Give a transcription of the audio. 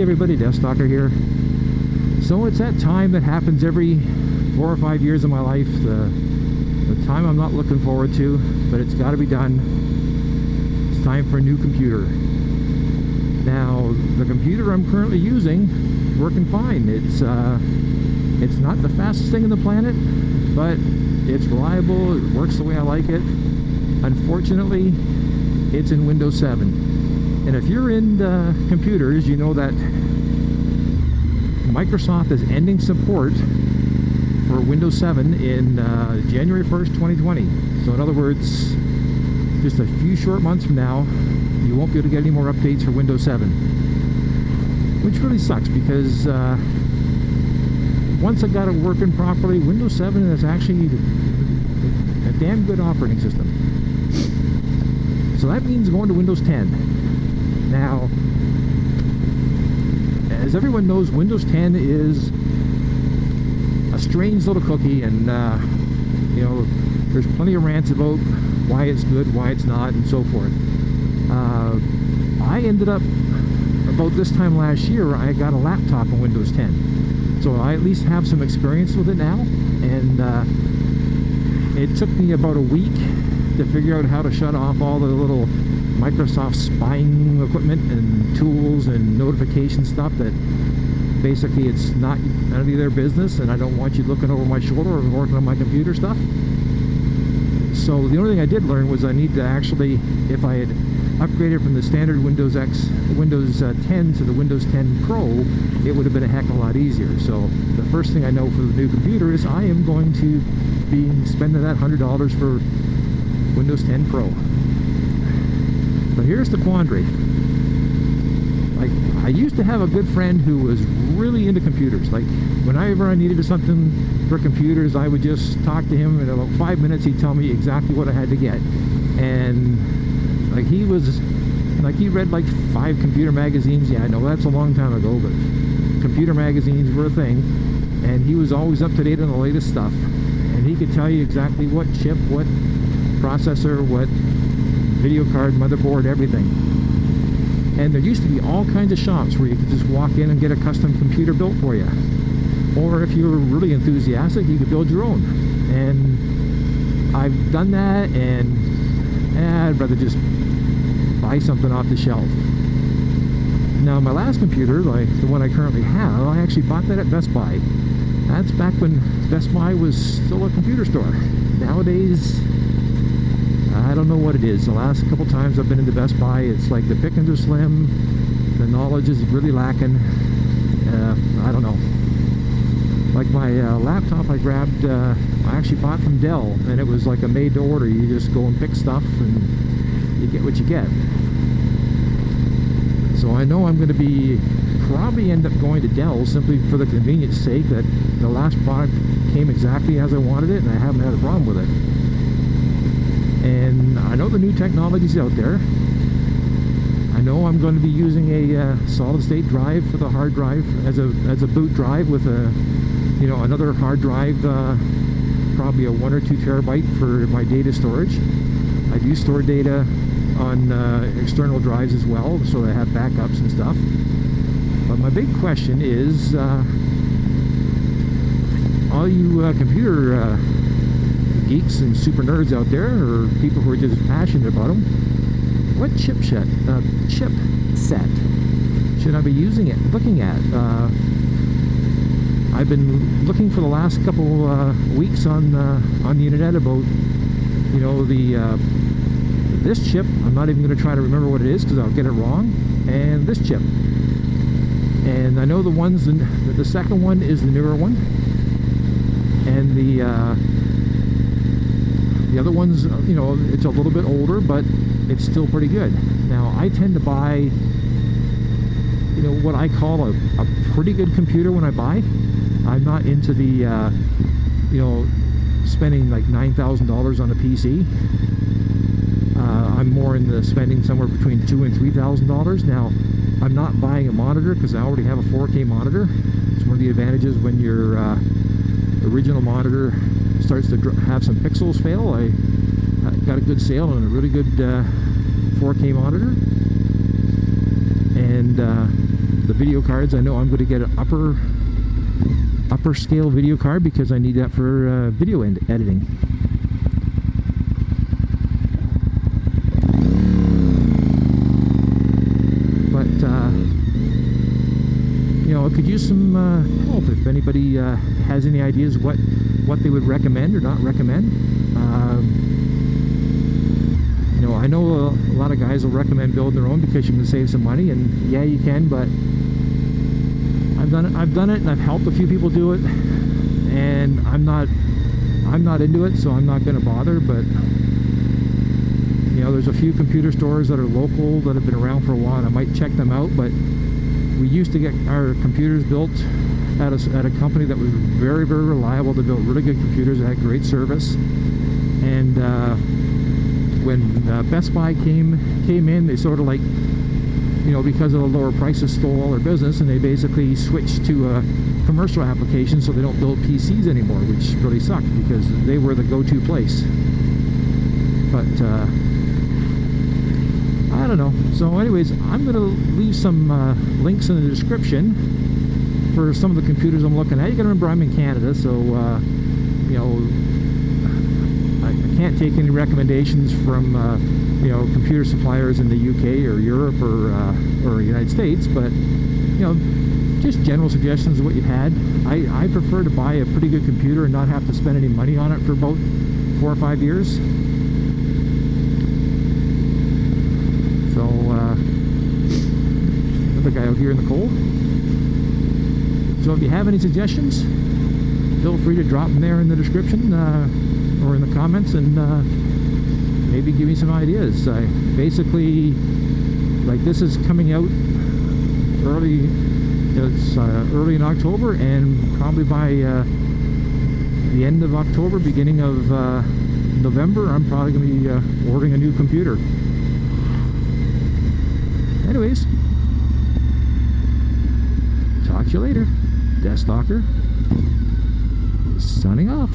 everybody, DeathsStalker here. So it's that time that happens every 4 or 5 years of my life, the time I'm not looking forward to, but it's got to be done. It's time for a new computer. Now, the computer I'm currently using is working fine. It's not the fastest thing on the planet, but it's reliable, it works the way I like it. Unfortunately, it's in Windows 7. And if you're in computers, you know that Microsoft is ending support for Windows 7 in January 1st, 2020. So in other words, just a few short months from now, you won't be able to get any more updates for Windows 7. Which really sucks because once I got it working properly, Windows 7 is actually a damn good operating system. So that means going to Windows 10. Now, as everyone knows, Windows 10 is a strange little cookie, and you know, there's plenty of rants about why it's good, why it's not, and so forth. I ended up, about this time last year, I got a laptop on Windows 10. So I at least have some experience with it now, and it took me about a week to figure out how to shut off all the little Microsoft spying equipment and tools and notification stuff that basically it's none of their business, and I don't want you looking over my shoulder or working on my computer stuff. So the only thing I did learn was I need to actually, if I had upgraded from the standard Windows 10 to the Windows 10 Pro, it would have been a heck of a lot easier. So the first thing I know for the new computer is I am going to be spending that $100 for Windows 10 Pro. But here's the quandary. Like, I used to have a good friend who was really into computers. Like, whenever I needed something for computers, I would just talk to him. In about 5 minutes, he'd tell me exactly what I had to get. And like, he read like 5 computer magazines. Yeah, I know that's a long time ago, but computer magazines were a thing. And he was always up to date on the latest stuff. And he could tell you exactly what chip, what processor, what video card, motherboard, everything. And there used to be all kinds of shops where you could just walk in and get a custom computer built for you. Or if you were really enthusiastic, you could build your own. And I've done that, and I'd rather just buy something off the shelf. Now, my last computer, like the one I currently have, I actually bought that at Best Buy. That's back when Best Buy was still a computer store. Nowadays, I don't know what it is. The last couple times I've been into Best Buy, it's like the pickings are slim, the knowledge is really lacking. I don't know. Like my laptop I grabbed, I actually bought from Dell, and it was like a made to order. You just go and pick stuff and you get what you get. So I know I'm going to probably end up going to Dell simply for the convenience sake that the last product came exactly as I wanted it, and I haven't had a problem with it. And I know the new technology's out there. I know I'm going to be using a solid state drive for the hard drive as a boot drive with another hard drive, probably a 1 or 2 terabyte for my data storage. I do store data on external drives as well, so I have backups and stuff. But my big question is, all you computer geeks and super nerds out there, or people who are just passionate about them, what chipset should I be looking at? I've been looking for the last couple weeks on the internet about, you know, this chip. I'm not even going to try to remember what it is because I'll get it wrong. And this chip. And I know the second one is the newer one, and the other one's, you know, it's a little bit older, but it's still pretty good. Now, I tend to buy, you know, what I call a pretty good computer when I buy. I'm not into the, you know, spending like $9,000 on a PC. I'm more into spending somewhere between $2,000 and $3,000. Now, I'm not buying a monitor because I already have a 4K monitor. It's one of the advantages when your original monitor starts to have some pixels fail. I got a good sale on a really good 4K monitor, and the the video cards, I know I'm going to get an upper scale video card because I need that for video editing. But you know, I could use some help if anybody has any ideas what they would recommend or not recommend. You know, I know a lot of guys will recommend building their own because you can save some money, and yeah, you can, but I've done it and I've helped a few people do it, and I'm not into it, so I'm not going to bother. But you know, there's a few computer stores that are local that have been around for a while, and I might check them out. But we used to get our computers built at a company that was very, very reliable. They built really good computers that had great service. And when Best Buy came in, they sort of, like, you know, because of the lower prices, stole all their business, and they basically switched to a commercial application, so they don't build PCs anymore, which really sucked because they were the go-to place. But I don't know. So anyways, I'm going to leave some links in the description for some of the computers I'm looking at. You got to remember, I'm in Canada, so you know, I can't take any recommendations from you know, computer suppliers in the UK or Europe or United States, but you know, just general suggestions of what you've had. I prefer to buy a pretty good computer and not have to spend any money on it for about 4 or 5 years. So another guy out here in the cold. So if you have any suggestions, feel free to drop them there in the description or in the comments, and maybe give me some ideas. Basically, like, this is coming out early. It's early in October, and probably by the end of October, beginning of November, I'm probably going to be ordering a new computer. Anyways, talk to you later. DeathsStalker signing off.